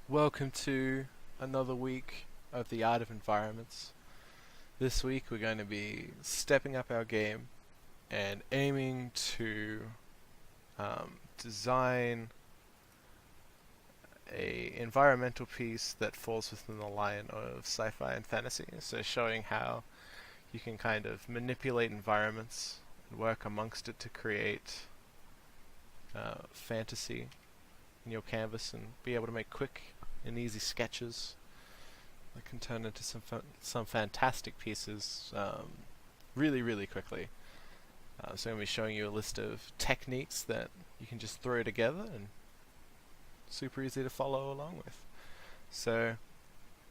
Welcome to another week of the Art of Environments. This week we're going to be stepping up our game and aiming to design a environmental piece that falls within the line of sci-fi and fantasy. So showing how you can kind of manipulate environments and work amongst it to create fantasy in your canvas and be able to make quick and easy sketches that can turn into some fantastic pieces really quickly. So I'm going to be showing you a list of techniques that you can just throw together and super easy to follow along with. So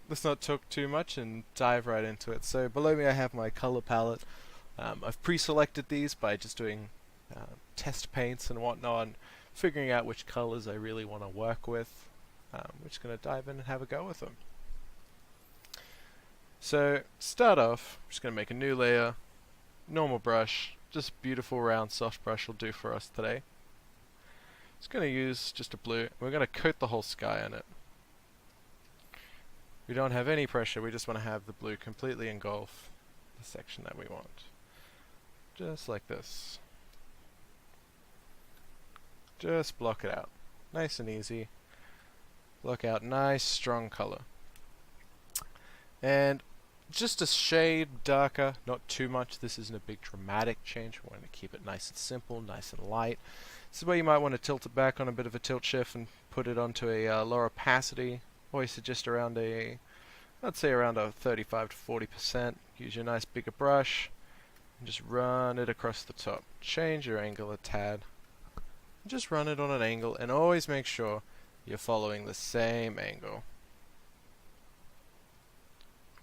let's not talk too much and dive right into it. So below me I have my color palette. I've pre-selected these by just doing test paints and whatnot, and figuring out which colors I really want to work with. We're just going to dive in and have a go with them. So start off, I'm just going to make a new layer, normal brush, just beautiful round soft brush will do for us today. Just going to use just a blue. We're going to coat the whole sky on it. We don't have any pressure, we just want to have the blue completely engulf the section that we want. Just like this. Just block it out. Nice and easy. Block out nice strong color. And just a shade darker, not too much. This isn't a big dramatic change. We want to keep it nice and simple, nice and light. This is where you might want to tilt it back on a bit of a tilt shift and put it onto a lower opacity. Always suggest around I'd say around a 35 to 40%. Use your nice bigger brush and just run it across the top. Change your angle a tad. Just run it on an angle and always make sure you're following the same angle.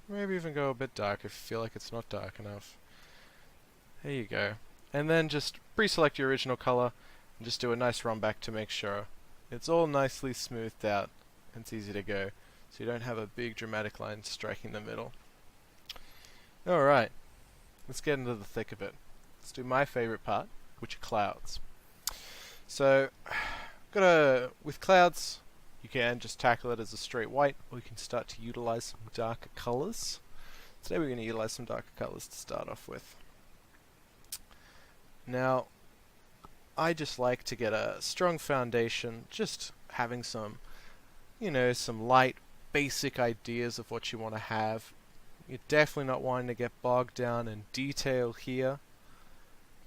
Maybe even go a bit dark if you feel like it's not dark enough. There you go. And then just pre-select your original color and just do a nice run back to make sure it's all nicely smoothed out and it's easy to go, so you don't have a big dramatic line striking the middle. Alright, let's get into the thick of it. Let's do my favorite part, which are clouds. So, with clouds, you can just tackle it as a straight white, or you can start to utilize some darker colors. Today we're going to utilize some darker colors to start off with. Now, I just like to get a strong foundation, just having some, some light, basic ideas of what you want to have. You're definitely not wanting to get bogged down in detail here.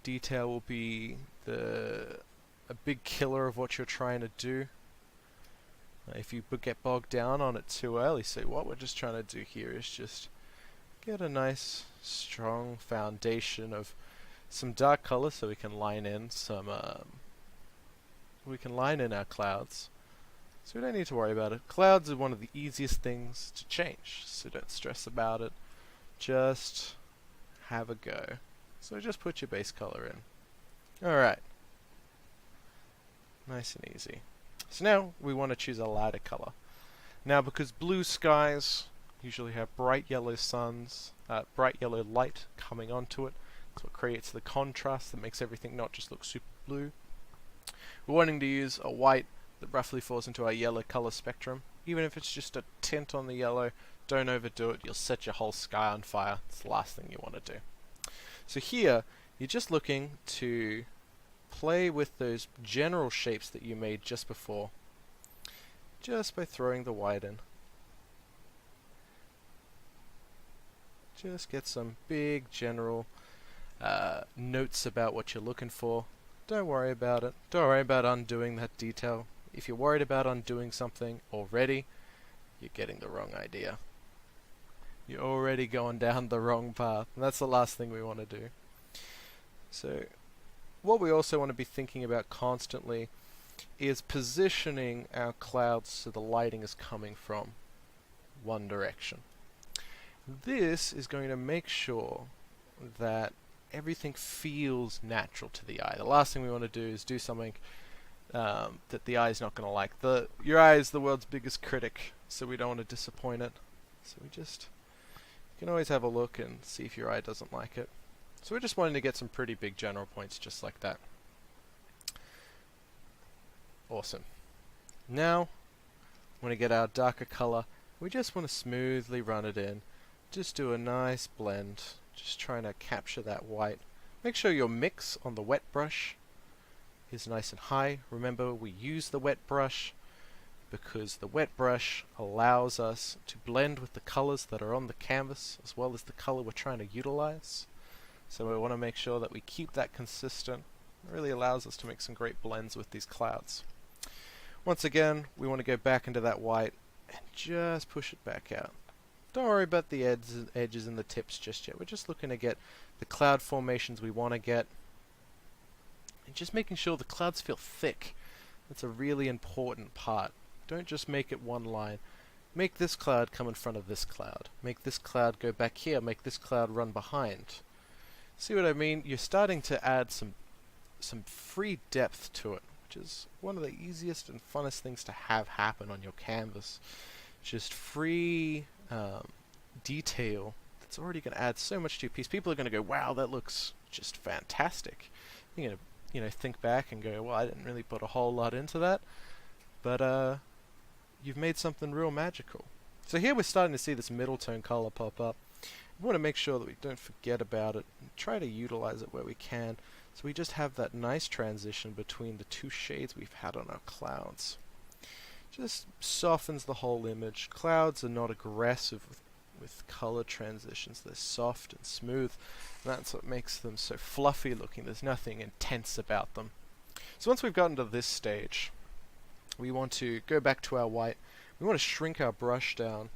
Detail will be a big killer of what you're trying to do. If you get bogged down on it too early, so what we're just trying to do here is just get a nice strong foundation of some dark color so we can line in our clouds. So we don't need to worry about it. Clouds are one of the easiest things to change, so don't stress about it. Just have a go. So just put your base color in. Alright. Nice and easy. So now we want to choose a lighter color. Now because blue skies usually have bright yellow suns, bright yellow light coming onto it. That's what creates the contrast that makes everything not just look super blue. We're wanting to use a white that roughly falls into our yellow color spectrum. Even if it's just a tint on the yellow, don't overdo it. You'll set your whole sky on fire. It's the last thing you want to do. So here, you're just looking to play with those general shapes that you made just before, just by throwing the white in. Just get some big general notes about what you're looking for. Don't worry about it. Don't worry about undoing that detail. If you're worried about undoing something already, you're getting the wrong idea. You're already going down the wrong path, and that's the last thing we want to do. So what we also want to be thinking about constantly is positioning our clouds so the lighting is coming from one direction. This is going to make sure that everything feels natural to the eye. The last thing we want to do is do something that the eye is not going to like. Your eye is the world's biggest critic, so we don't want to disappoint it. So you can always have a look and see if your eye doesn't like it. So we're just wanting to get some pretty big general points just like that. Awesome. Now want to get our darker color. We just want to smoothly run it in. Just do a nice blend. Just trying to capture that white. Make sure your mix on the wet brush is nice and high. Remember, we use the wet brush because the wet brush allows us to blend with the colors that are on the canvas as well as the color we're trying to utilize. So we want to make sure that we keep that consistent. It really allows us to make some great blends with these clouds. Once again, we want to go back into that white and just push it back out. Don't worry about the edges and the tips just yet. We're just looking to get the cloud formations we want to get. And just making sure the clouds feel thick. That's a really important part. Don't just make it one line. Make this cloud come in front of this cloud. Make this cloud go back here. Make this cloud run behind. See what I mean? You're starting to add some free depth to it, which is one of the easiest and funnest things to have happen on your canvas. Just free detail that's already going to add so much to your piece. People are going to go, wow, that looks just fantastic. You're going to think back and go, well, I didn't really put a whole lot into that, but you've made something real magical. So here we're starting to see this middle tone color pop up. We want to make sure that we don't forget about it and try to utilize it where we can. So we just have that nice transition between the two shades we've had on our clouds. Just softens the whole image. Clouds are not aggressive with color transitions. They're soft and smooth. And that's what makes them so fluffy looking. There's nothing intense about them. So once we've gotten to this stage, we want to go back to our white. We want to shrink our brush down.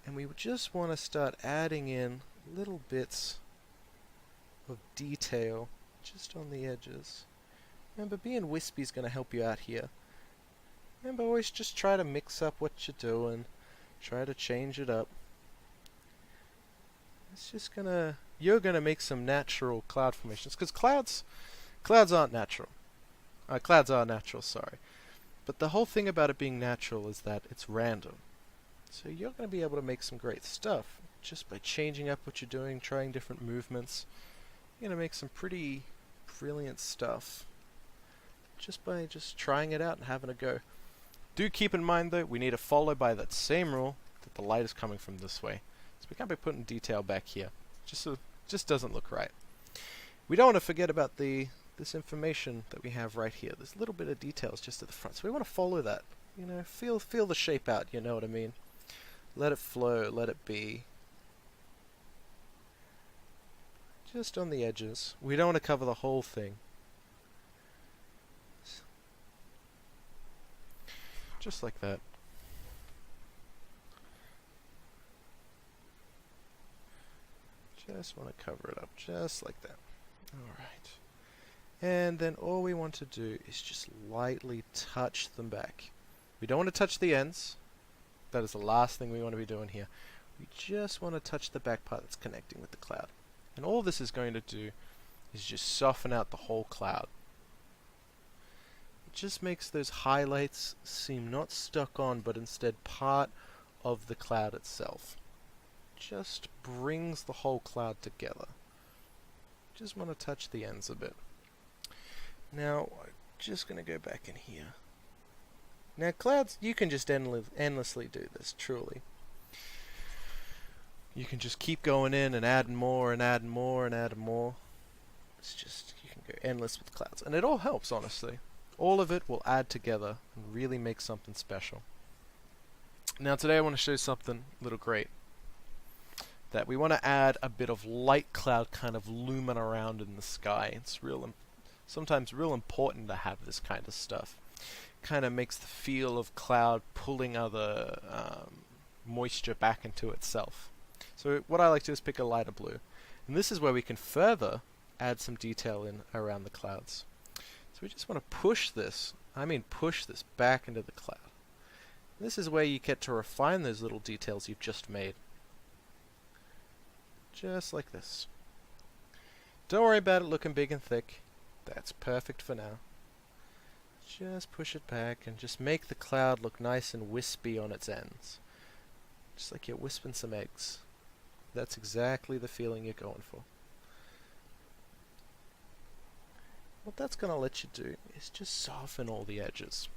And we just want to start adding in little bits of detail just on the edges. Remember, being wispy is going to help you out here. Remember, always just try to mix up what you're doing. Try to change it up. It's just you're gonna make some natural cloud formations, because clouds aren't natural. Clouds are natural, sorry. But the whole thing about it being natural is that it's random. So you're going to be able to make some great stuff just by changing up what you're doing, trying different movements. You're going to make some pretty brilliant stuff just by trying it out and having a go. Do keep in mind though, we need to follow by that same rule that the light is coming from this way. So we can't be putting detail back here. Just doesn't look right. We don't want to forget about this information that we have right here. There's a little bit of details just at the front. So we want to follow that. You know, feel the shape out, you know what I mean? Let it flow, let it be. Just on the edges. We don't want to cover the whole thing. Just like that. Just want to cover it up, just like that. Alright. And then all we want to do is just lightly touch them back. We don't want to touch the ends. That is the last thing we want to be doing here. We just want to touch the back part that's connecting with the cloud. And all this is going to do is just soften out the whole cloud. It just makes those highlights seem not stuck on, but instead part of the cloud itself. Just brings the whole cloud together. Just want to touch the ends a bit. Now, I'm just going to go back in here. Now, clouds, you can just endlessly do this, truly. You can just keep going in and adding more and adding more and adding more. It's just, you can go endless with clouds. And it all helps, honestly. All of it will add together and really make something special. Now, today I want to show you something a little great. That we want to add a bit of light cloud kind of looming around in the sky. It's sometimes real important to have this kind of stuff. Kind of makes the feel of cloud pulling other moisture back into itself. So what I like to do is pick a lighter blue. And this is where we can further add some detail in around the clouds. So we just want to push this back into the cloud. This is where you get to refine those little details you've just made. Just like this. Don't worry about it looking big and thick. That's perfect for now. Just push it back and just make the cloud look nice and wispy on its ends. Just like you're wisping some eggs. That's exactly the feeling you're going for. What that's going to let you do is just soften all the edges.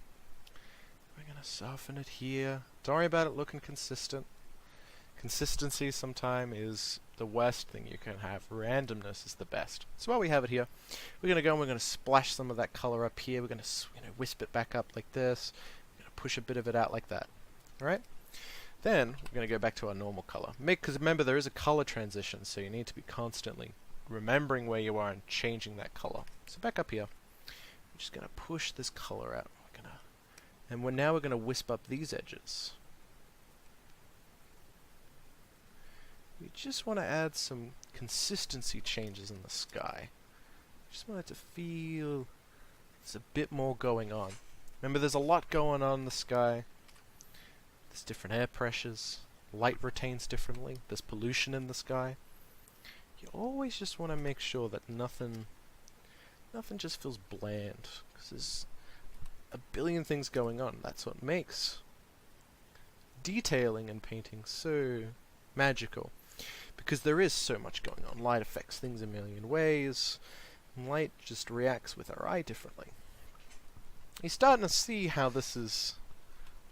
We're going to soften it here. Don't worry about it looking consistent. Consistency sometimes is the worst thing you can have. Randomness is the best. So while we have it here, we're going to go and we're going to splash some of that color up here. We're going to wisp it back up like this. We're going to push a bit of it out like that. Alright? Then we're going to go back to our normal color. Because remember, there is a color transition, so you need to be constantly remembering where you are and changing that color. So back up here, we're just going to push this color out. And now we're going to wisp up these edges. We just want to add some consistency changes in the sky. Just want it to feel there's a bit more going on. Remember, there's a lot going on in the sky. There's different air pressures. Light retains differently. There's pollution in the sky. You always just want to make sure that nothing just feels bland, because there's a billion things going on. That's what makes detailing and painting so magical, because there is so much going on. Light affects things a million ways, and light just reacts with our eye differently. You're starting to see how this is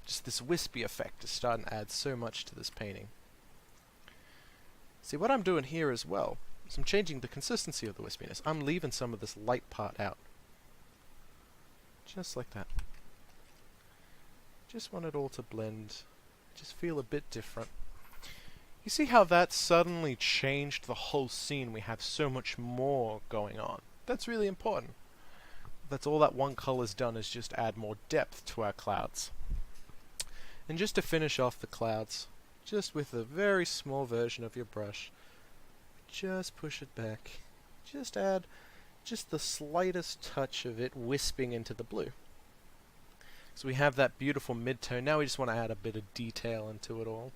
just this wispy effect is starting to add so much to this painting. See, what I'm doing here as well is I'm changing the consistency of the wispiness. I'm leaving some of this light part out. Just like that. Just want it all to blend. Just feel a bit different. You see how that suddenly changed the whole scene? We have so much more going on. That's really important. That's all that one color's done, is just add more depth to our clouds. And just to finish off the clouds, just with a very small version of your brush, just push it back. Just add just the slightest touch of it wisping into the blue. So we have that beautiful mid-tone. Now we just want to add a bit of detail into it all.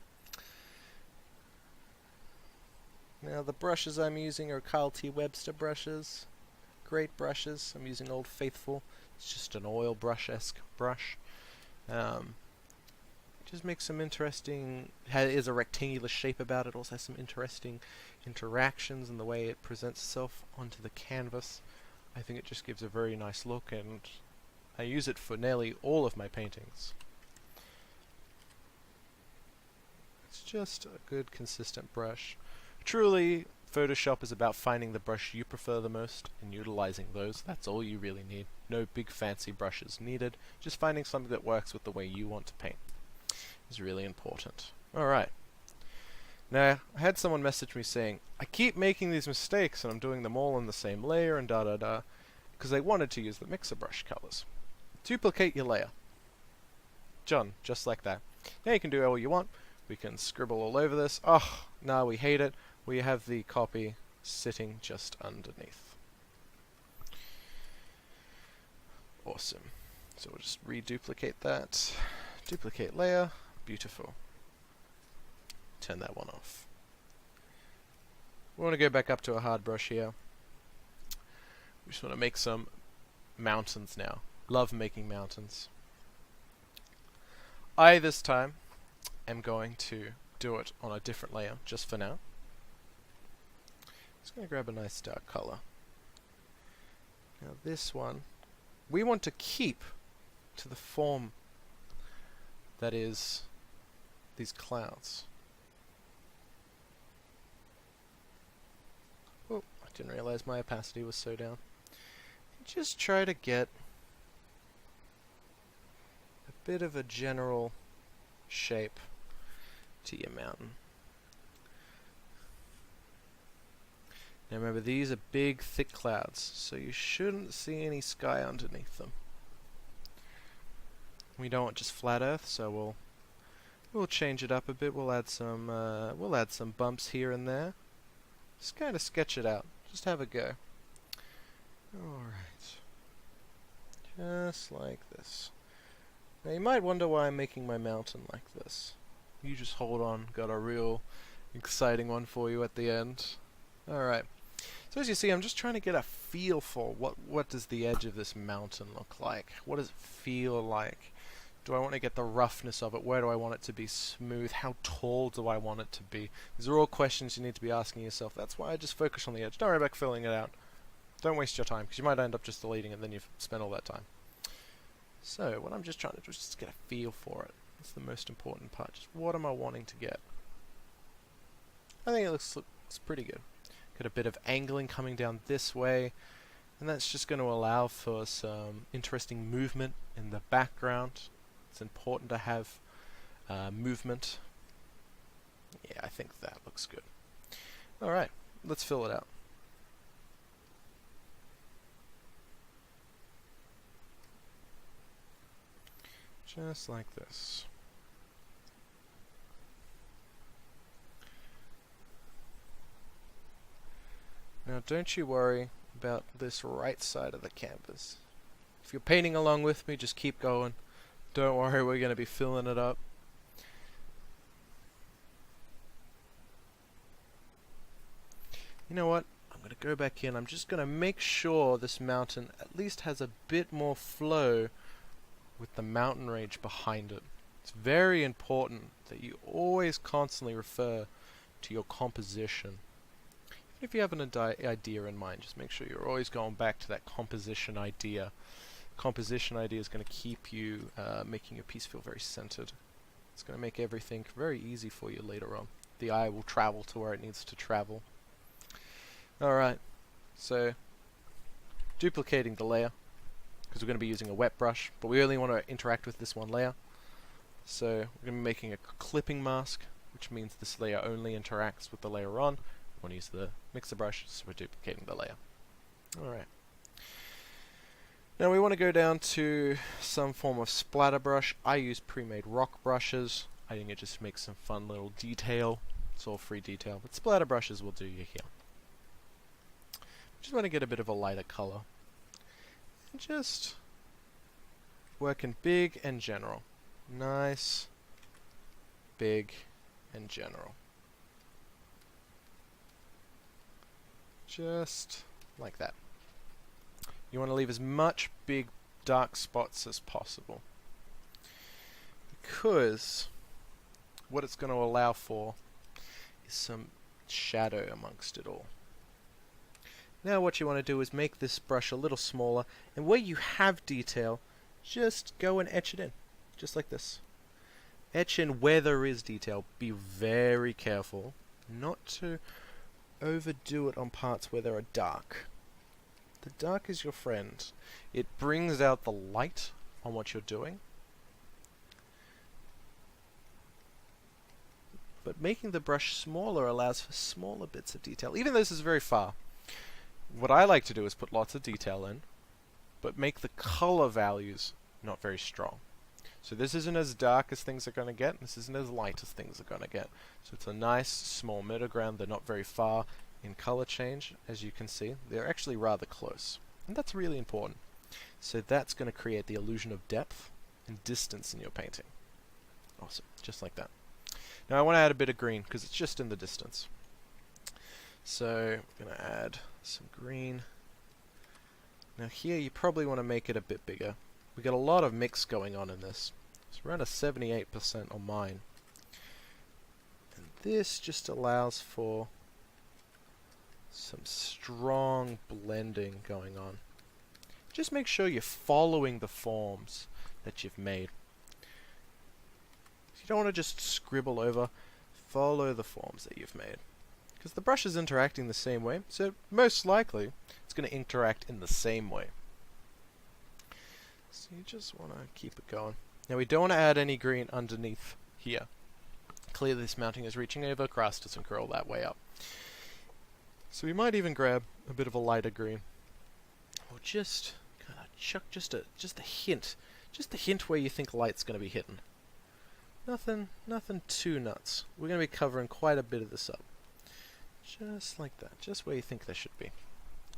Now the brushes I'm using are Carl T. Webster brushes. Great brushes. I'm using Old Faithful. It's just an oil brush-esque brush. Just makes some interesting, is a rectangular shape about it. Also has some interesting interactions in the way it presents itself onto the canvas. I think it just gives a very nice look, and I use it for nearly all of my paintings. It's just a good, consistent brush. Truly, Photoshop is about finding the brush you prefer the most and utilizing those. That's all you really need. No big fancy brushes needed. Just finding something that works with the way you want to paint is really important. Alright. Now, I had someone message me saying, I keep making these mistakes and I'm doing them all in the same layer and da-da-da, because they wanted to use the mixer brush colors. Duplicate your layer. Done, just like that. Now you can do all you want. We can scribble all over this. Oh, no, we hate it. We have the copy sitting just underneath. Awesome. So we'll just reduplicate that. Duplicate layer. Beautiful. Turn that one off. We want to go back up to a hard brush here. We just want to make some mountains now. Love making mountains. I, this time, am going to do it on a different layer, just for now. Just going to grab a nice dark color. Now this one, we want to keep to the form that is these clouds. Oh, I didn't realize my opacity was so down. Just try to get a bit of a general shape to your mountain. Now remember, these are big, thick clouds, so you shouldn't see any sky underneath them. We don't want just flat Earth, so we'll change it up a bit. We'll add some bumps here and there. Just kind of sketch it out. Just have a go. Alright. Just like this. Now you might wonder why I'm making my mountain like this. You just hold on, got a real exciting one for you at the end. Alright. So as you see, I'm just trying to get a feel for what does the edge of this mountain look like? What does it feel like? Do I want to get the roughness of it? Where do I want it to be smooth? How tall do I want it to be? These are all questions you need to be asking yourself. That's why I just focus on the edge. Don't worry about filling it out. Don't waste your time, because you might end up just deleting it and then you've spent all that time. So what I'm just trying to do is just get a feel for it. That's the most important part. Just what am I wanting to get? I think it looks pretty good. Got a bit of angling coming down this way, and that's just going to allow for some interesting movement in the background. It's important to have movement. Yeah, I think that looks good. Alright, let's fill it out. Just like this. Now don't you worry about this right side of the canvas. If you're painting along with me, just keep going. Don't worry, we're going to be filling it up. You know what? I'm going to go back in. I'm just going to make sure this mountain at least has a bit more flow with the mountain range behind it. It's very important that you always constantly refer to your composition. Even if you have an idea in mind, just make sure you're always going back to that composition idea. Composition idea is going to keep you making your piece feel very centered. It's going to make everything very easy for you later on. The eye will travel to where it needs to travel. Alright, so duplicating the layer, because we're going to be using a wet brush, but we only want to interact with this one layer. So we're going to be making a clipping mask, which means this layer only interacts with the layer on. We want to use the mixer brush, so we're duplicating the layer. Alright. Now we want to go down to some form of splatter brush. I use pre-made rock brushes. I think it just makes some fun little detail. It's all free detail, but splatter brushes will do you here. Just want to get a bit of a lighter color. And just working big and general. Nice, big, and general. Just like that. You want to leave as much big dark spots as possible, because what it's going to allow for is some shadow amongst it all. Now what you want to do is make this brush a little smaller, and where you have detail, just go and etch it in, just like this. Etch in where there is detail. Be very careful not to overdo it on parts where there are dark. The dark is your friend. It brings out the light on what you're doing. But making the brush smaller allows for smaller bits of detail. Even though this is very far, what I like to do is put lots of detail in, but make the color values not very strong. So this isn't as dark as things are going to get, this isn't as light as things are going to get. So it's a nice small middle ground. They're not very far in color change, as you can see. They're actually rather close, and that's really important. So that's going to create the illusion of depth and distance in your painting. Awesome, just like that. Now I want to add a bit of green because it's just in the distance. So I'm going to add some green. Now here you probably want to make it a bit bigger. We got a lot of mix going on in this. It's around a 78% on mine. And this just allows for some strong blending going on. Just make sure you're following the forms that you've made. You don't want to just scribble over. Follow the forms that you've made. Because the brush is interacting the same way, so most likely it's going to interact in the same way. So you just want to keep it going. Now we don't want to add any green underneath here. Clearly this mounting is reaching over, grass doesn't curl that way up. So we might even grab a bit of a lighter green. Or just kind of chuck just a hint. Just a hint where you think light's going to be hitting. Nothing too nuts. We're going to be covering quite a bit of this up. Just like that. Just where you think they should be.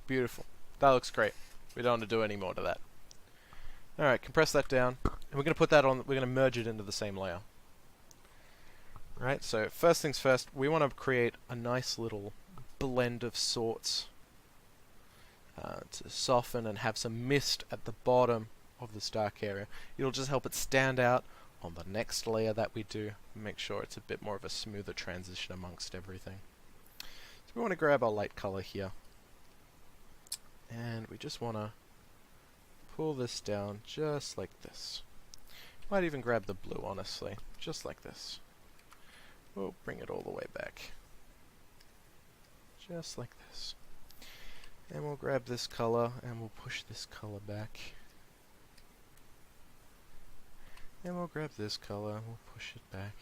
Beautiful. That looks great. We don't want to do any more to that. Alright, compress that down. And we're going to put that on, we're going to merge it into the same layer. Right, so first things first, we want to create a nice little blend of sorts to soften and have some mist at the bottom of this dark area. It'll just help it stand out on the next layer that we do. Make sure it's a bit more of a smoother transition amongst everything. So we want to grab our light color here. And we just want to pull this down just like this. Might even grab the blue, honestly, just like this. We'll bring it all the way back. Just like this. And we'll grab this color and we'll push this color back. And we'll grab this color and we'll push it back.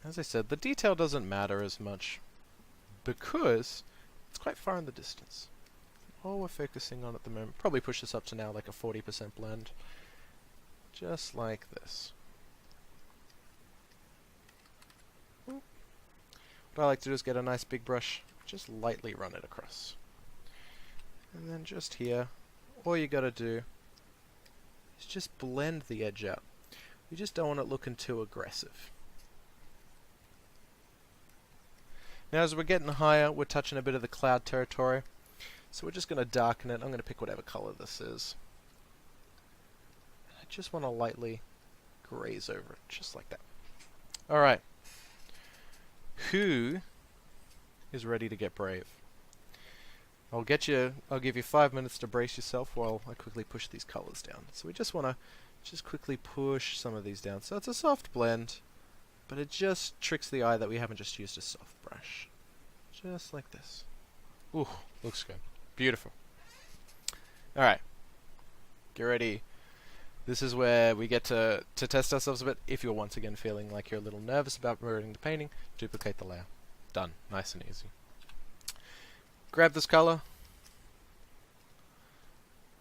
As I said, the detail doesn't matter as much because it's quite far in the distance. All we're focusing on at the moment, probably push this up to now like a 40% blend. Just like this. What I like to do is get a nice big brush, just lightly run it across. And then just here, all you gotta do is just blend the edge out. You just don't want it looking too aggressive. Now as we're getting higher, we're touching a bit of the cloud territory. So we're just going to darken it. I'm going to pick whatever color this is. I just want to lightly graze over it, just like that. Alright. Who is ready to get brave? I'll give you 5 minutes to brace yourself while I quickly push these colors down. So we just want to just quickly push some of these down. So it's a soft blend, but it just tricks the eye that we haven't just used a soft brush. Just like this. Ooh, looks good. Beautiful. Alright. Get ready. This is where we get to test ourselves a bit. If you're once again feeling like you're a little nervous about mirroring the painting, duplicate the layer. Done. Nice and easy. Grab this color.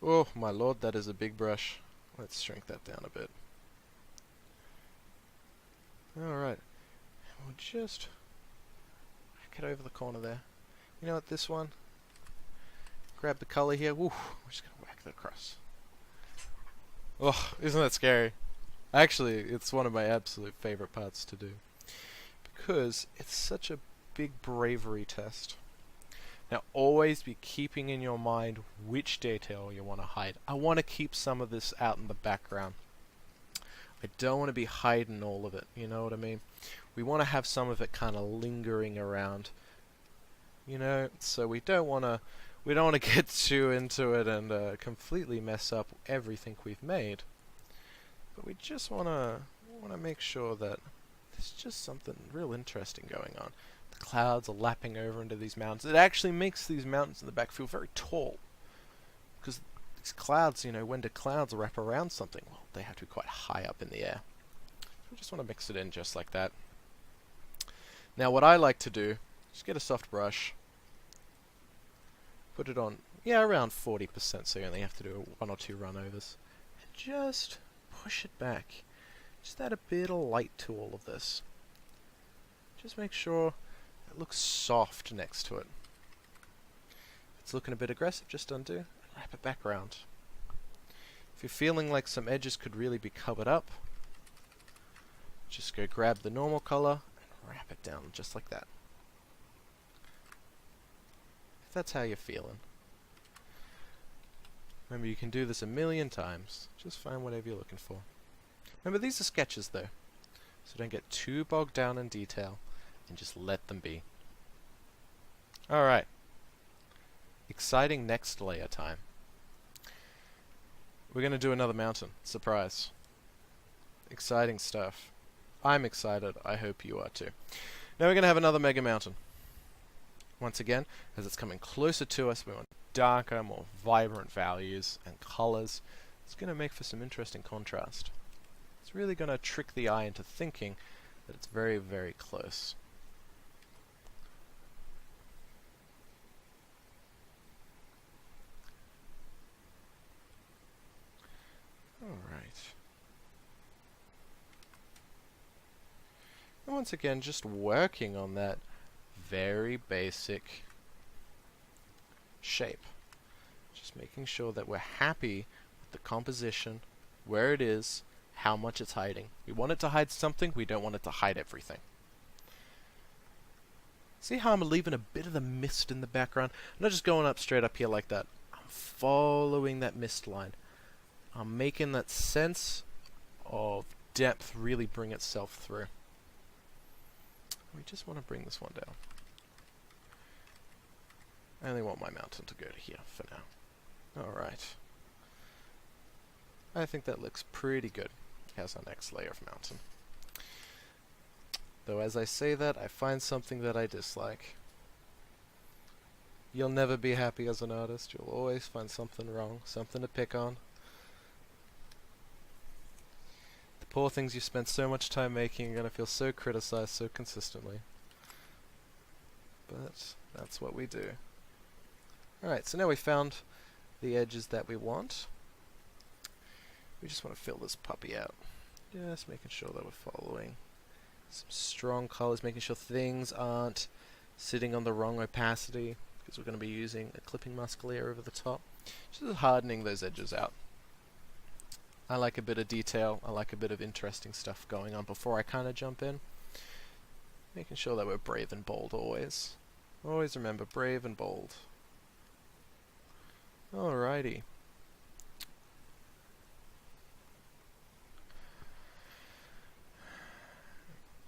Oh my lord, that is a big brush. Let's shrink that down a bit. Alright. We'll just whack it over the corner there. You know what, this one? Grab the color here. Woo, we're just going to whack that across. Oh, isn't that scary? Actually, it's one of my absolute favorite parts to do. Because it's such a big bravery test. Now, always be keeping in your mind which detail you want to hide. I want to keep some of this out in the background. I don't want to be hiding all of it, you know what I mean? We want to have some of it kind of lingering around. You know, so we don't want to get too into it and completely mess up everything we've made. But we just want to make sure that there's just something real interesting going on. The clouds are lapping over into these mountains. It actually makes these mountains in the back feel very tall. Because these clouds, you know, when do clouds wrap around something? Well, they have to be quite high up in the air. So we just want to mix it in just like that. Now what I like to do, just get a soft brush, put it on, yeah, around 40%, so you only have to do 1 or 2 run-overs. And just push it back. Just add a bit of light to all of this. Just make sure it looks soft next to it. If it's looking a bit aggressive, just undo and wrap it back around. If you're feeling like some edges could really be covered up, just go grab the normal color and wrap it down just like that. If that's how you're feeling. Remember, you can do this a million times. Just find whatever you're looking for. Remember, these are sketches though, so don't get too bogged down in detail and just let them be. Alright. Exciting next layer time. We're going to do another mountain. Surprise. Exciting stuff. I'm excited. I hope you are too. Now we're going to have another mega mountain. Once again, as it's coming closer to us, we want darker, more vibrant values and colors. It's going to make for some interesting contrast. It's really going to trick the eye into thinking that it's very, very close. Alright. And once again, just working on that very basic shape. Just making sure that we're happy with the composition, where it is, how much it's hiding. We want it to hide something, we don't want it to hide everything. See how I'm leaving a bit of the mist in the background? I'm not just going up straight up here like that. I'm following that mist line. I'm making that sense of depth really bring itself through. We just want to bring this one down. I only want my mountain to go to here for now. Alright. I think that looks pretty good. Here's our next layer of mountain. Though as I say that, I find something that I dislike. You'll never be happy as an artist. You'll always find something wrong, something to pick on. The poor things you spent so much time making are going to feel so criticized so consistently. But that's what we do. Alright, so now we found the edges that we want. We just want to fill this puppy out. Just making sure that we're following some strong colors, making sure things aren't sitting on the wrong opacity, because we're going to be using a clipping mask layer over the top. Just hardening those edges out. I like a bit of detail, I like a bit of interesting stuff going on before I kind of jump in. Making sure that we're brave and bold always. Always remember, brave and bold. Alrighty.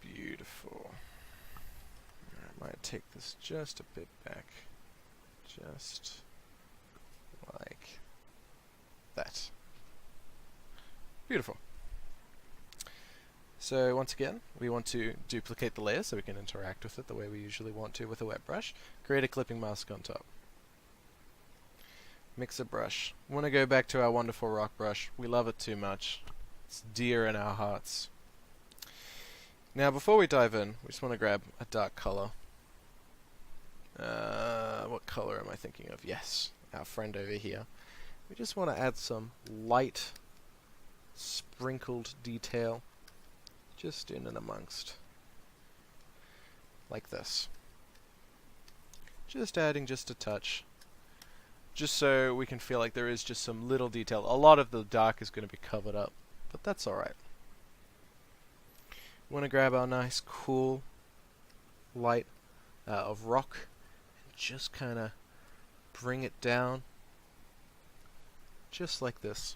Beautiful. I might take this just a bit back. Just like that. Beautiful. So once again, we want to duplicate the layer so we can interact with it the way we usually want to with a wet brush. Create a clipping mask on top. Mix a brush. We want to go back to our wonderful rock brush. We love it too much. It's dear in our hearts. Now before we dive in, we just want to grab a dark color. What color am I thinking of? Yes, our friend over here. We just want to add some light sprinkled detail just in and amongst, like this. Just adding just a touch, just so we can feel like there is just some little detail. A lot of the dark is going to be covered up, but that's alright. We want to grab our nice cool light of rock and just kind of bring it down just like this.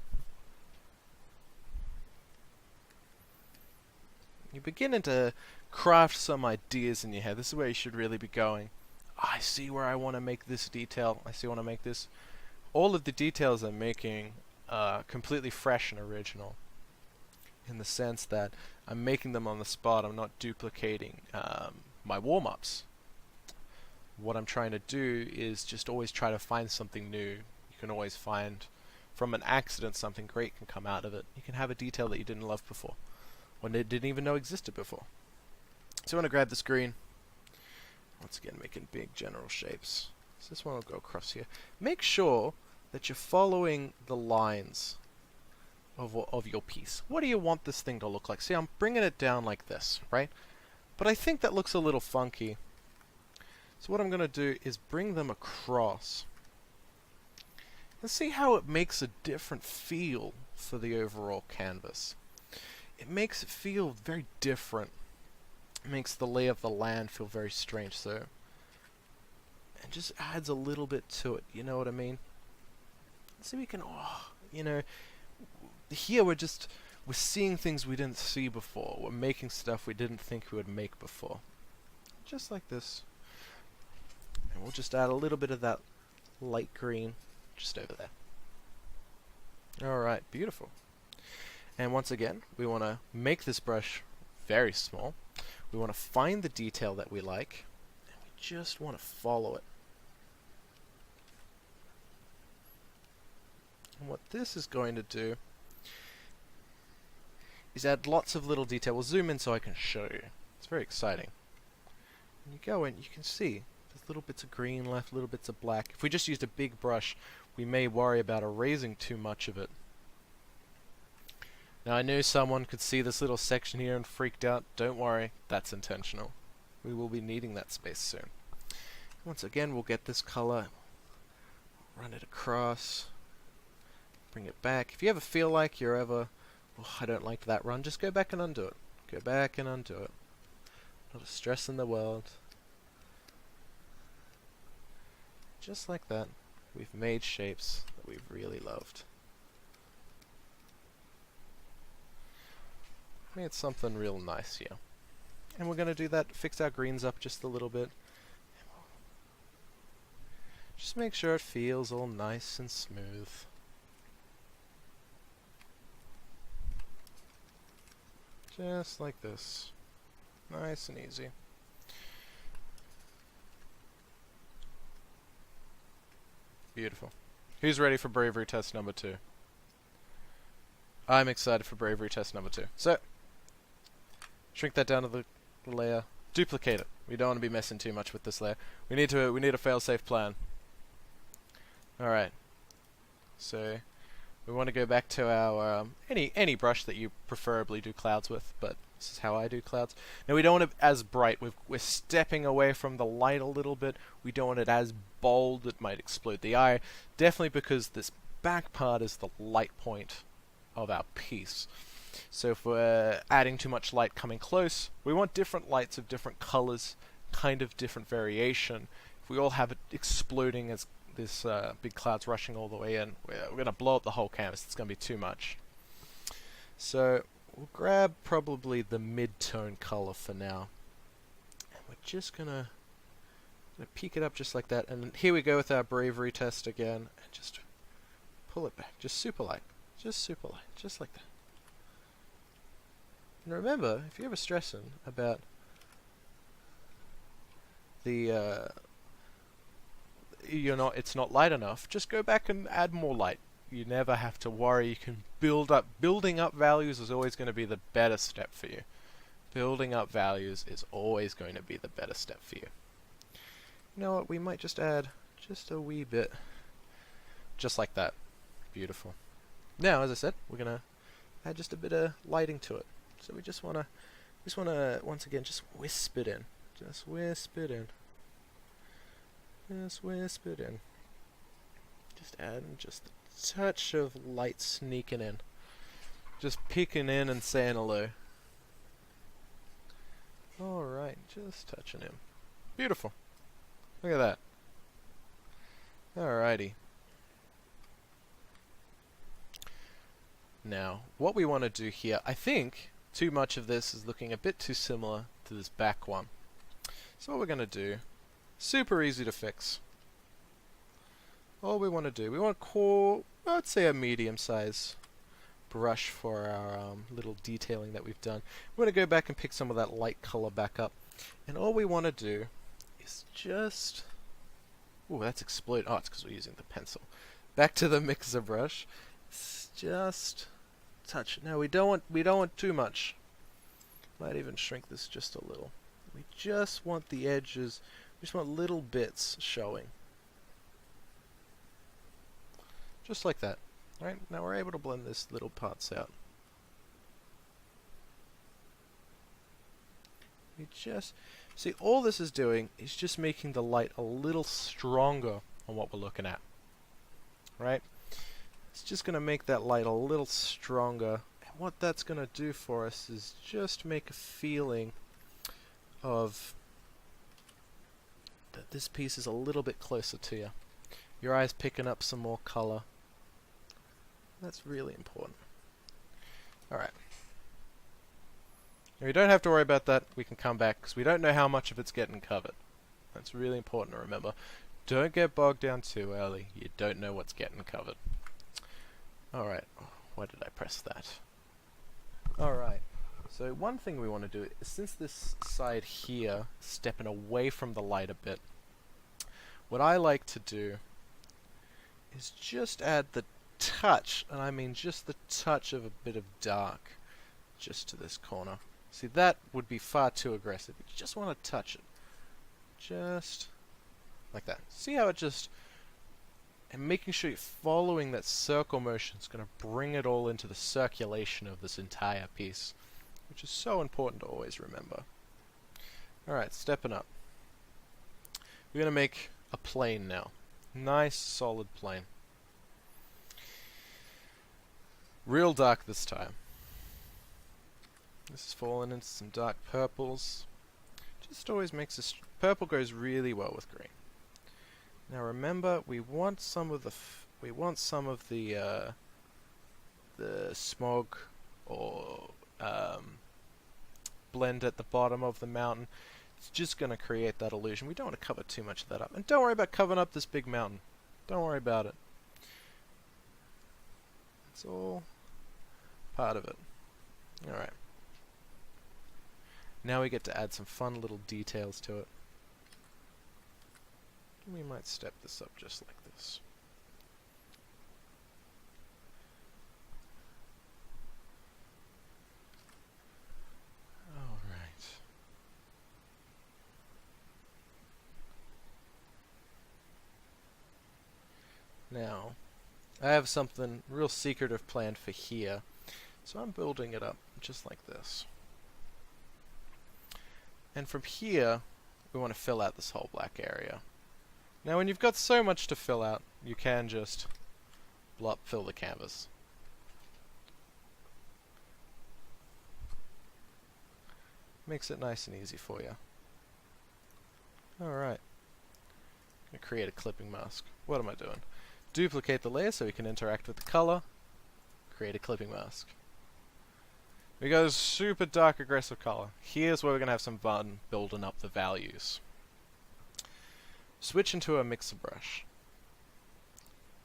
You're beginning to craft some ideas in your head. This is where you should really be going. I see where I want to make this detail. I see I want to make this. All of the details I'm making are completely fresh and original, in the sense that I'm making them on the spot. I'm not duplicating my warm-ups. What I'm trying to do is just always try to find something new. You can always find, from an accident, something great can come out of it. You can have a detail that you didn't love before, or didn't even know existed before. So I want to grab this green. Once again, making big general shapes. So this one will go across here. Make sure that you're following the lines of your piece. What do you want this thing to look like? See, I'm bringing it down like this, right? But I think that looks a little funky. So what I'm going to do is bring them across. And see how it makes a different feel for the overall canvas. It makes it feel very different. It makes the lay of the land feel very strange, so it just adds a little bit to it, you know what I mean? So we can, you know, here we're seeing things we didn't see before. We're making stuff we didn't think we would make before. Just like this. And we'll just add a little bit of that light green just over there. Alright, beautiful. And once again, we want to make this brush very small. We want to find the detail that we like, and we just want to follow it. And what this is going to do is add lots of little detail. We'll zoom in so I can show you. It's very exciting. When you go in, you can see there's little bits of green left, little bits of black. If we just used a big brush, we may worry about erasing too much of it. Now I know someone could see this little section here and freaked out. Don't worry, that's intentional. We will be needing that space soon. Once again, we'll get this color, run it across, bring it back. If you ever feel like you're ever, oh, I don't like that run, just go back and undo it. Go back and undo it. Not a stress in the world. Just like that, we've made shapes that we've really loved. Made something real nice here. And we're going to do that, fix our greens up just a little bit. Just make sure it feels all nice and smooth. Just like this. Nice and easy. Beautiful. Who's ready for Bravery Test number 2? I'm excited for Bravery Test number 2. So, shrink that down to the layer. Duplicate it. We don't want to be messing too much with this layer. We need a fail-safe plan. Alright. So, we want to go back to our any brush that you preferably do clouds with, but this is how I do clouds. Now we don't want it as bright. We're stepping away from the light a little bit. We don't want it as bold. It might explode the eye. Definitely because this back part is the light point of our piece. So if we're adding too much light coming close, we want different lights of different colors, kind of different variation. If we all have it exploding as this big cloud's rushing all the way in, we're going to blow up the whole canvas. It's going to be too much. So we'll grab probably the mid-tone color for now. And we're just going to peek it up just like that. And here we go with our Bravery Test again. And just pull it back. Just super light. Just super light. Just like that. And remember, if you're ever stressing about the it's not light enough, just go back and add more light. You never have to worry. You can build up. Building up values is always going to be the better step for you. Building up values is always going to be the better step for you. You know what? We might just add just a wee bit. Just like that. Beautiful. Now, as I said, we're going to add just a bit of lighting to it. So we just want to, once again, just wisp it in. Just wisp it in. Just wisp it in. Just adding just a touch of light sneaking in. Just peeking in and saying hello. Alright, just touching in. Beautiful. Look at that. Alrighty. Now, what we want to do here, I think too much of this is looking a bit too similar to this back one. So what we're going to do, super easy to fix. All we want to do, we want to call, let's say a medium size brush for our little detailing that we've done. We're going to go back and pick some of that light color back up. And all we want to do is just, ooh, that's exploded. Oh, it's because we're using the pencil. Back to the mixer brush. It's just touch. Now we don't want too much. Might even shrink this just a little. We just want the edges. We just want little bits showing. Just like that. Right? Now we're able to blend this little parts out. We just see all this is doing is just making the light a little stronger on what we're looking at. Right? It's just going to make that light a little stronger. And what that's going to do for us is just make a feeling of that this piece is a little bit closer to you. Your eye's picking up some more color. That's really important. Alright. Now we don't have to worry about that. We can come back because we don't know how much of it's getting covered. That's really important to remember. Don't get bogged down too early. You don't know what's getting covered. Alright, why did I press that? Alright, so one thing we want to do is, since this side here is stepping away from the light a bit, what I like to do is just add the touch, and I mean just the touch of a bit of dark just to this corner. See, that would be far too aggressive. You just want to touch it. Just like that. See how it just... And making sure you're following that circle motion is going to bring it all into the circulation of this entire piece, which is so important to always remember. Alright, stepping up. We're going to make a plane now. Nice, solid plane. Real dark this time. This is falling into some dark purples. Just always makes this... Purple goes really well with green. Now remember, we want some of the smog or blend at the bottom of the mountain. It's just going to create that illusion. We don't want to cover too much of that up. And don't worry about covering up this big mountain. Don't worry about it. It's all part of it. Alright. Now we get to add some fun little details to it. We might step this up just like this. Alright. Now, I have something real secretive planned for here, so I'm building it up just like this. And from here, we want to fill out this whole black area. Now when you've got so much to fill out, you can just fill the canvas. Makes it nice and easy for you. Alright. I'm going to create a clipping mask. What am I doing? Duplicate the layer so we can interact with the color. Create a clipping mask. We go super dark aggressive color. Here's where we're going to have some fun building up the values. Switch into a mixer brush.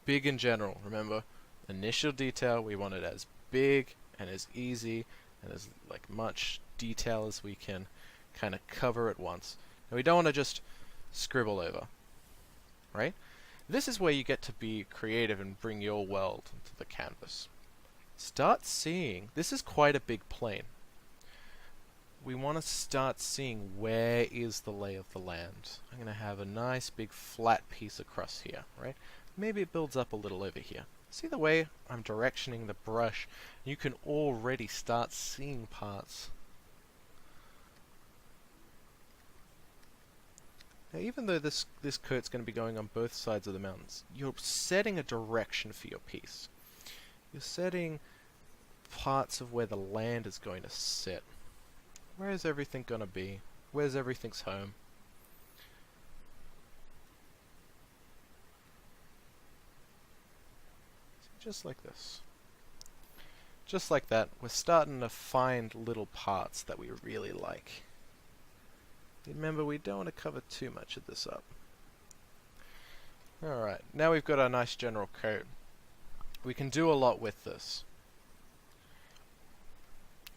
Big in general, remember, initial detail, we want it as big and as easy and as much detail as we can kind of cover at once. And we don't want to just scribble over, right? This is where you get to be creative and bring your world into the canvas. Start seeing, this is quite a big plane. We want to start seeing where is the lay of the land. I'm going to have a nice big flat piece across here, right? Maybe it builds up a little over here. See the way I'm directioning the brush? You can already start seeing parts. Now even though this coat's going to be going on both sides of the mountains, you're setting a direction for your piece. You're setting parts of where the land is going to sit. Where is everything going to be? Where's everything's home? Just like this. Just like that, we're starting to find little parts that we really like. Remember, we don't want to cover too much of this up. Alright, now we've got our nice general coat. We can do a lot with this.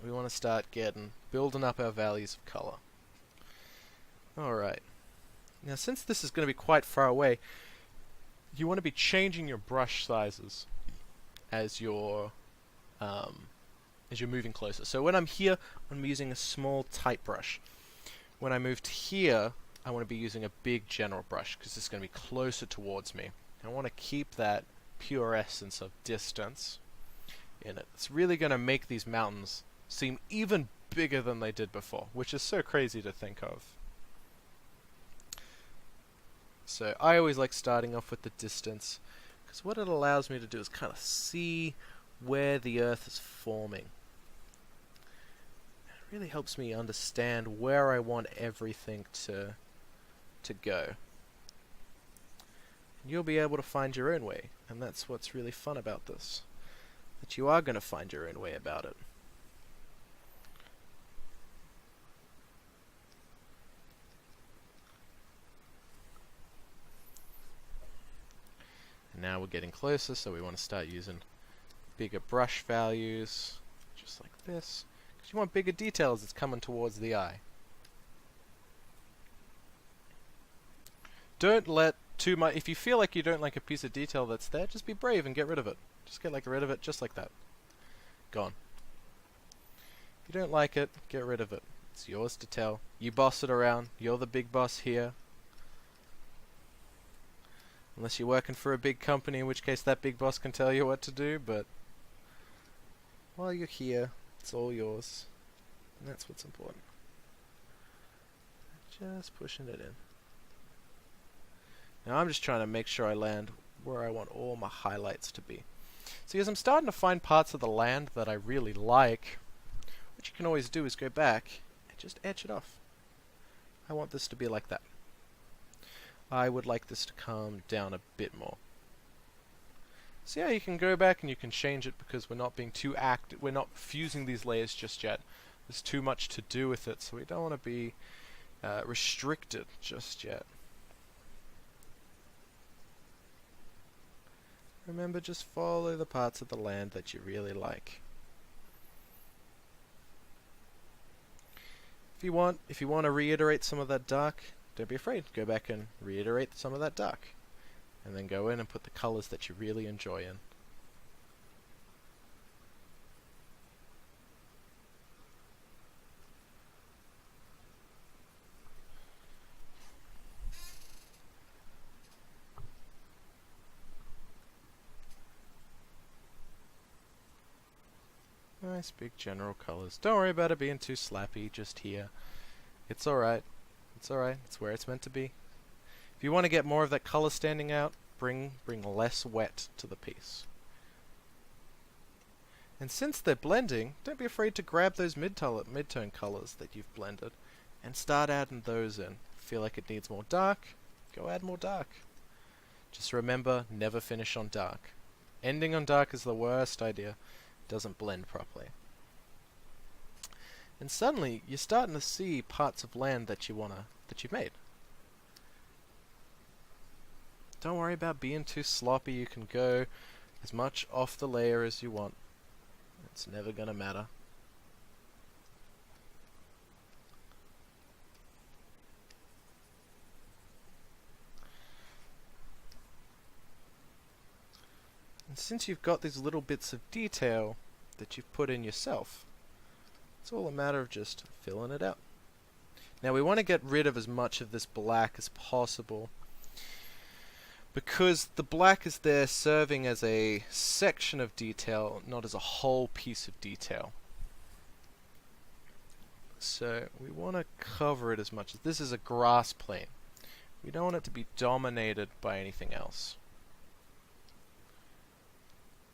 We want to start building up our values of color. Alright. Now since this is going to be quite far away, you want to be changing your brush sizes as you're moving closer. So when I'm here, I'm using a small tight brush. When I move to here, I want to be using a big general brush because it's going to be closer towards me. I want to keep that pure essence of distance in it. It's really going to make these mountains seem even bigger than they did before, which is so crazy to think of. So I always like starting off with the distance, because what it allows me to do is kind of see where the earth is forming. It really helps me understand where I want everything to go. And you'll be able to find your own way, and that's what's really fun about this, that you are going to find your own way about it. Now we're getting closer, so we want to start using bigger brush values, just like this, because you want bigger details that's coming towards the eye. Don't let too much, if you feel like you don't like a piece of detail that's there, just be brave and get rid of it. Just get rid of it just like that. Gone. If you don't like it, get rid of it. It's yours to tell. You boss it around. You're the big boss here. Unless you're working for a big company, in which case that big boss can tell you what to do, but while you're here, it's all yours. And that's what's important. Just pushing it in. Now I'm just trying to make sure I land where I want all my highlights to be. See, as I'm starting to find parts of the land that I really like, what you can always do is go back and just etch it off. I want this to be like that. I would like this to come down a bit more. So yeah, you can go back and you can change it because we're not being too active. We're not fusing these layers just yet. There's too much to do with it, so we don't want to be restricted just yet. Remember, just follow the parts of the land that you really like. If you want to reiterate some of that dark, don't be afraid. Go back and reiterate some of that dark. And then go in and put the colors that you really enjoy in. Nice big general colors. Don't worry about it being too slappy just here. It's alright. It's alright. It's where it's meant to be. If you want to get more of that color standing out, bring less wet to the piece. And since they're blending, don't be afraid to grab those mid-tone colors that you've blended and start adding those in. Feel like it needs more dark? Go add more dark. Just remember, never finish on dark. Ending on dark is the worst idea. Doesn't blend properly. And suddenly you're starting to see parts of land that you've made. Don't worry about being too sloppy. You can go as much off the layer as you want. It's never gonna matter. And since you've got these little bits of detail that you've put in yourself, it's all a matter of just filling it out. Now we want to get rid of as much of this black as possible, because the black is there serving as a section of detail, not as a whole piece of detail. So we want to cover it as much as this is a grass plane. We don't want it to be dominated by anything else.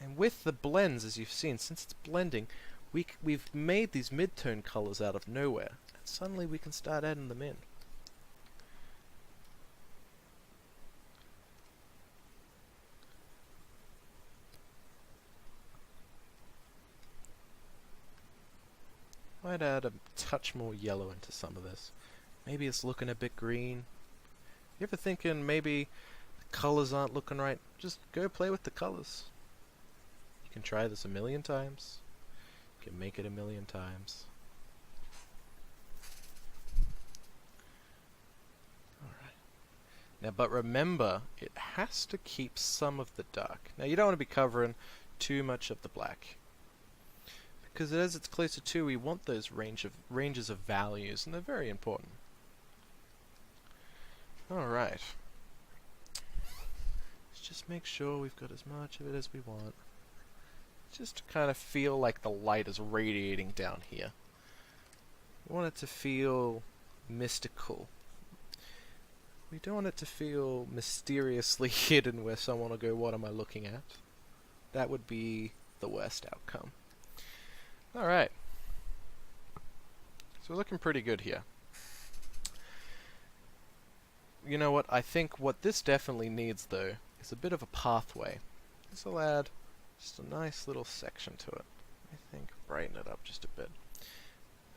And with the blends, as you've seen, since it's blending, we've made these mid-tone colors out of nowhere. And suddenly we can start adding them in. Might add a touch more yellow into some of this. Maybe it's looking a bit green. You ever thinking maybe the colors aren't looking right? Just go play with the colors. You can try this 1,000,000 times. You can make it 1,000,000 times. Alright. Now, but remember, it has to keep some of the dark. Now, you don't want to be covering too much of the black, because as it's closer to, we want those ranges of values, and they're very important. Alright. Let's just make sure we've got as much of it as we want. Just to kind of feel like the light is radiating down here. We want it to feel mystical. We don't want it to feel mysteriously hidden where someone will go, what am I looking at? That would be the worst outcome. Alright. So we're looking pretty good here. You know what? I think what this definitely needs, though, is a bit of a pathway. This will add just a nice little section to it. I think brighten it up just a bit.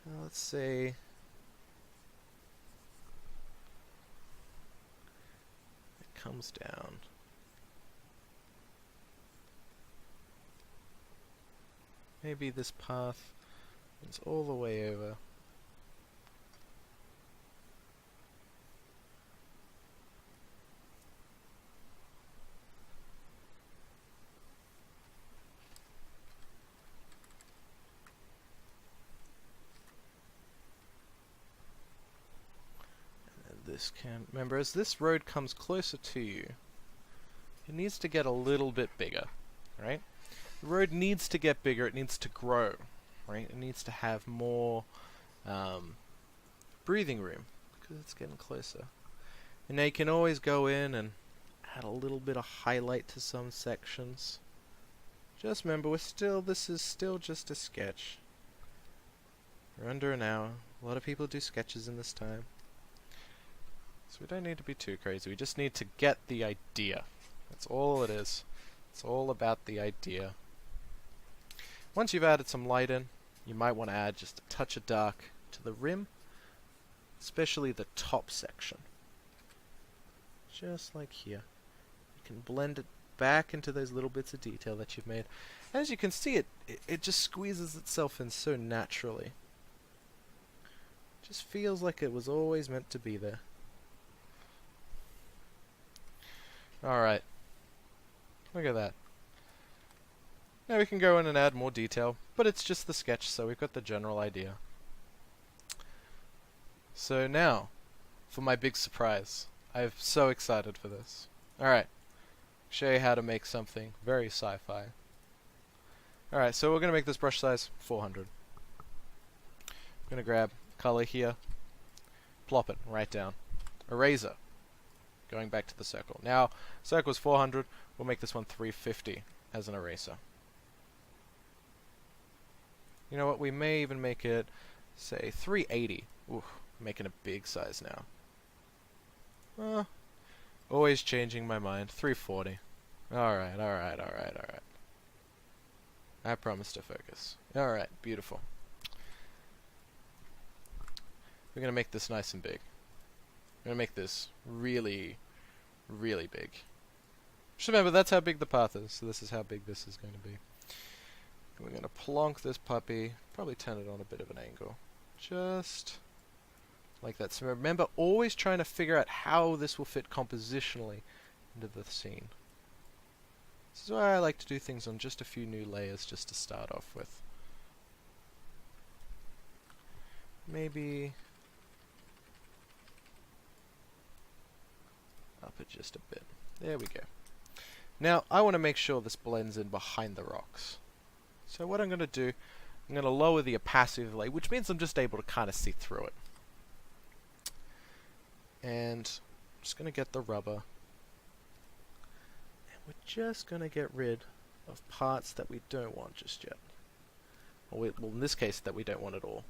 Now let's say it comes down. Maybe this path is all the way over. This can, remember, as this road comes closer to you, it needs to get a little bit bigger, right? The road needs to get bigger, it needs to grow, right? It needs to have more breathing room, because it's getting closer. And now you can always go in and add a little bit of highlight to some sections. Just remember, this is still just a sketch. We're under an hour. A lot of people do sketches in this time. So we don't need to be too crazy, we just need to get the idea. That's all it is. It's all about the idea. Once you've added some light in, you might want to add just a touch of dark to the rim, especially the top section. Just like here. You can blend it back into those little bits of detail that you've made. As you can see, it just squeezes itself in so naturally. Just feels like it was always meant to be there. Alright. Look at that. Now we can go in and add more detail, but it's just the sketch, so we've got the general idea. So now, for my big surprise. I'm so excited for this. Alright. Show you how to make something very sci-fi. Alright, so we're going to make this brush size 400. I'm going to grab color here, plop it right down. Eraser. Going back to the circle. Now, circle's 400, we'll make this one 350 as an eraser. You know what, we may even make it, say, 380. Ooh, making a big size now. Always changing my mind. 340. Alright. I promise to focus. Alright, beautiful. We're going to make this nice and big. We're going to make this really, really big. Just remember, that's how big the path is, so this is how big this is going to be. We're going to plonk this puppy, probably turn it on a bit of an angle. Just like that. So remember, always trying to figure out how this will fit compositionally into the scene. This is why I like to do things on just a few new layers just to start off with. Maybe up it just a bit. There we go. Now, I want to make sure this blends in behind the rocks. So what I'm going to do, I'm going to lower the opacity of the layer, which means I'm just able to kind of see through it. And I'm just going to get the rubber. And we're just going to get rid of parts that we don't want just yet. Well, in this case, that we don't want at all.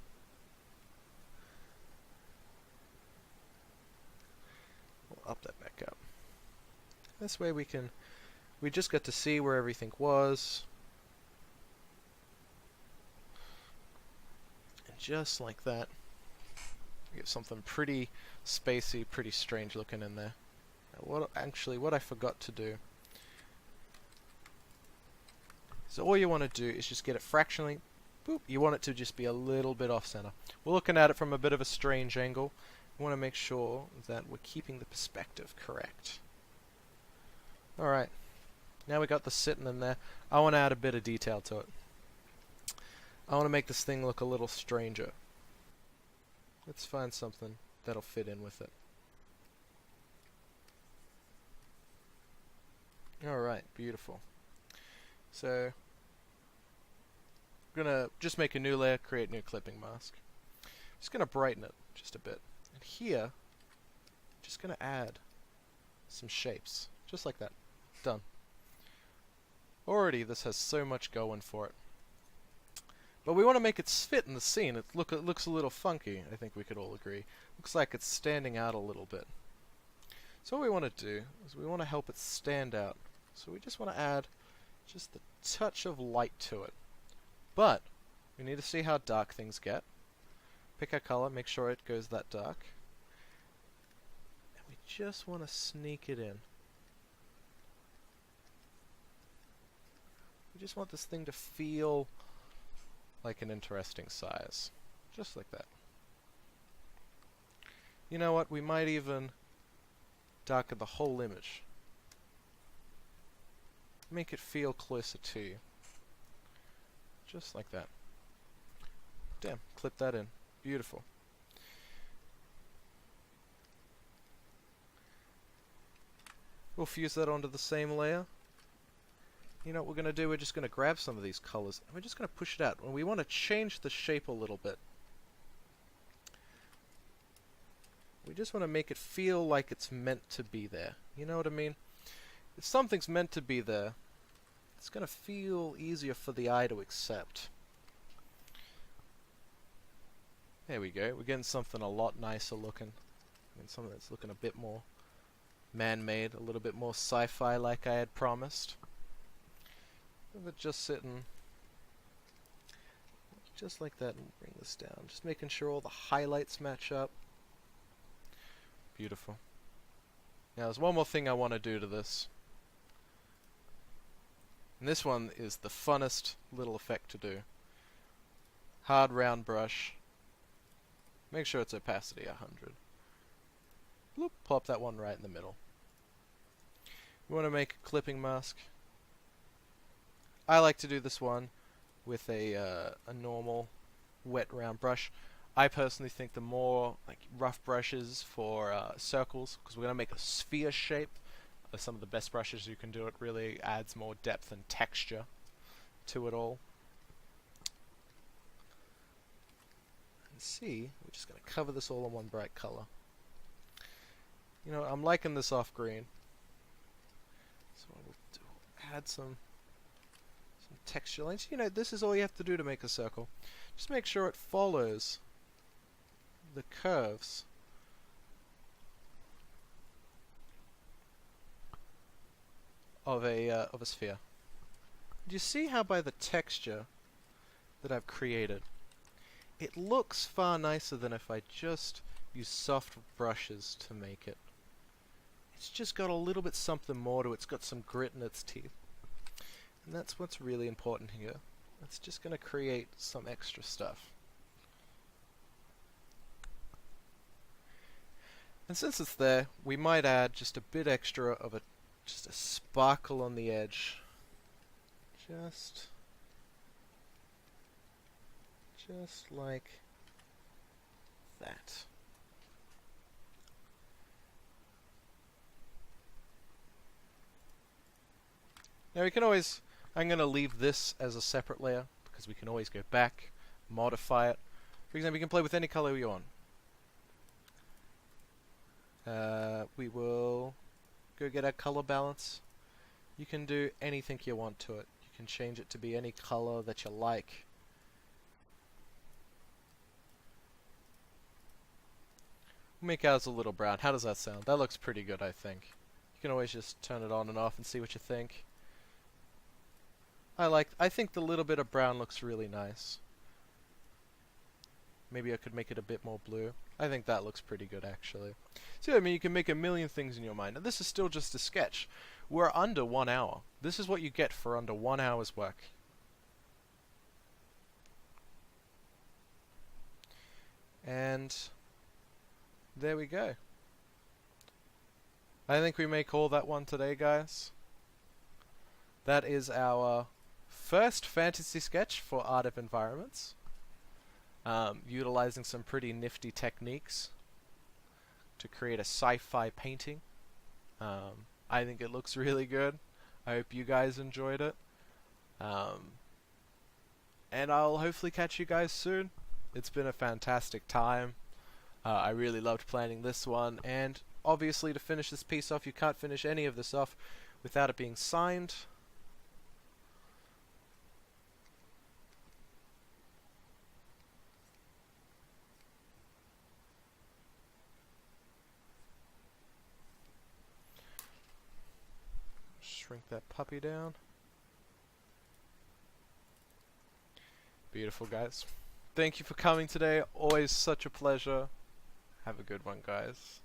We'll up that back up. This way we just get to see where everything was. And just like that, we get something pretty spacey, pretty strange looking in there. Now what I forgot to do, so all you want to do is just get it fractionally, boop, you want it to just be a little bit off center. We're looking at it from a bit of a strange angle. We want to make sure that we're keeping the perspective correct. Alright, now we got this sitting in there. I want to add a bit of detail to it. I want to make this thing look a little stranger. Let's find something that'll fit in with it. Alright, beautiful. So, I'm gonna just make a new layer, create a new clipping mask. Just gonna brighten it just a bit. And here, just gonna add some shapes. Just like that. Done. Already this has so much going for it. But we want to make it fit in the scene. It looks a little funky, I think we could all agree. Looks like it's standing out a little bit. So what we want to do is we want to help it stand out. So we just want to add just the touch of light to it. But we need to see how dark things get. Pick our color, make sure it goes that dark. And we just want to sneak it in. We just want this thing to feel like an interesting size. Just like that. You know what? We might even darken the whole image. Make it feel closer to you. Just like that. Damn, clip that in. Beautiful. We'll fuse that onto the same layer. You know what we're going to do? We're just going to grab some of these colors and we're just going to push it out. And we want to change the shape a little bit. We just want to make it feel like it's meant to be there. You know what I mean? If something's meant to be there, it's going to feel easier for the eye to accept. There we go. We're getting something a lot nicer looking. Something that's looking a bit more man-made, a little bit more sci-fi like I had promised. But just sitting just like that and bring this down. Just making sure all the highlights match up. Beautiful. Now there's one more thing I want to do to this. And this one is the funnest little effect to do. Hard round brush. Make sure it's opacity 100. Bloop, plop that one right in the middle. We want to make a clipping mask. I like to do this one with a normal wet round brush. I personally think the more like rough brushes for circles, because we're going to make a sphere shape, are some of the best brushes you can do. It really adds more depth and texture to it all. And see, we're just going to cover this all in one bright color. You know, I'm liking this off green. So what we'll do, add some texture lines. You know, this is all you have to do to make a circle. Just make sure it follows the curves of a sphere. Do you see how by the texture that I've created, it looks far nicer than if I just use soft brushes to make it. It's just got a little bit something more to it. It's got some grit in its teeth. And that's what's really important here. It's just going to create some extra stuff. And since it's there, we might add just a bit extra of just a sparkle on the edge. Just like that. Now we can always, I'm going to leave this as a separate layer because we can always go back, modify it. For example, you can play with any color you want. We will go get our color balance. You can do anything you want to it. You can change it to be any color that you like. We'll make ours a little brown. How does that sound? That looks pretty good, I think. You can always just turn it on and off and see what you think. I think the little bit of brown looks really nice. Maybe I could make it a bit more blue. I think that looks pretty good, actually. So, I mean, you can make a million things in your mind. And this is still just a sketch. We're under 1 hour. This is what you get for under 1 hour's work. And there we go. I think we may call that one today, guys. That is our first fantasy sketch for Art of Environments. Utilizing some pretty nifty techniques to create a sci-fi painting. I think it looks really good. I hope you guys enjoyed it. And I'll hopefully catch you guys soon. It's been a fantastic time. I really loved planning this one, and obviously to finish this piece off, you can't finish any of this off without it being signed. Shrink that puppy down. Beautiful, guys. Thank you for coming today. Always such a pleasure. Have a good one, guys.